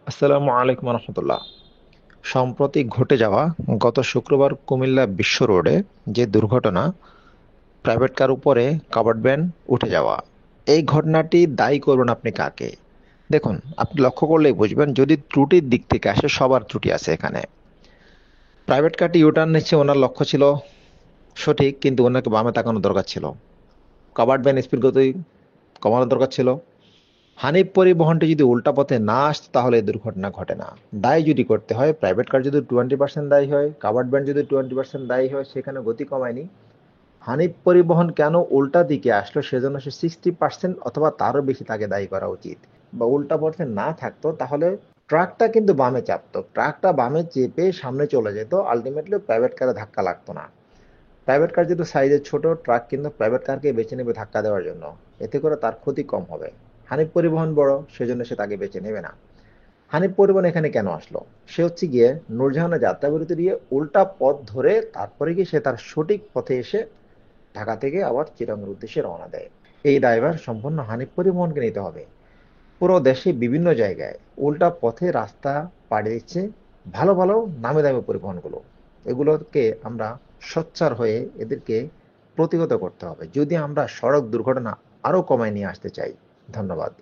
আসসালামু আলাইকুম রহমতুল্লাহ। সম্প্রতি ঘটে যাওয়া গত শুক্রবার কুমিল্লা বিশ্ব রোডে যে দুর্ঘটনা, প্রাইভেট কার উপরে কাভার্ড ভ্যান উঠে যাওয়া, এই ঘটনাটি দায়ী করবেন আপনি কাকে? দেখুন, আপনি লক্ষ্য করলেই বুঝবেন, যদি ত্রুটির দিক থেকে আসে সবার ত্রুটি আছে এখানে। প্রাইভেট কারটি ইউটার্ন নিচ্ছে, ওনার লক্ষ্য ছিল সঠিক, কিন্তু ওনাকে বামে তাকানো দরকার ছিল। কাভার্ড ভ্যান স্পিড গতি কমানো দরকার ছিল। হানিফ পরিবহনটি যদি উল্টা পথে না আসতো তাহলে এই দুর্ঘটনা ঘটে না। দায় যদি করতে হয়, প্রাইভেট কার যদি 20% দায়ী হয়, কাভার্ড ভ্যান যদি 20% দায়ী হয়, সেখানে গতি কমায়নি। হানিফ পরিবহন কেন উল্টা দিকে আসলো সেজন্য সে 60% অথবা তারও বেশি তাকে দায়ী করা উচিত। বা উল্টা পথে না থাকতো তাহলে ট্রাকটা কিন্তু বামে চাপতো, ট্রাকটা বামে চেপে সামনে চলে যেত, আলটিমেটলি প্রাইভেট কারে ধাক্কা লাগতো না। প্রাইভেট কার যেহেতু সাইজে ছোট, ট্রাক কিন্তু প্রাইভেট কারকে বেছে নেবে ধাক্কা দেওয়ার জন্য। এতে করে তার ক্ষতি কম হবে। হানিফ পরিবহন বড়, সেজন্য সে তাকে বেছে নেবে না। হানিফ পরিবহন এখানে কেন আসলো? সে হচ্ছে গিয়ে নূরজাহানের যাত্রাবিরতি দিয়ে উল্টা পথ ধরে তারপরে গিয়ে সে তার সঠিক পথে এসে ঢাকা থেকে আবার চিটাগংয়ের উদ্দেশ্যে রওনা দেয়। এই দায়ভার সম্পূর্ণ হানিফ পরিবহনকে নিতে হবে। পুরো দেশে বিভিন্ন জায়গায় উল্টা পথে রাস্তা পাড়ি দিচ্ছে ভালো ভালো নামি দামি পরিবহনগুলো। এগুলোকে আমরা সোচ্চার হয়ে এদেরকে প্রতিহত করতে হবে যদি আমরা সড়ক দুর্ঘটনা আরো কমায় নিয়ে আসতে চাই। ধন্যবাদ।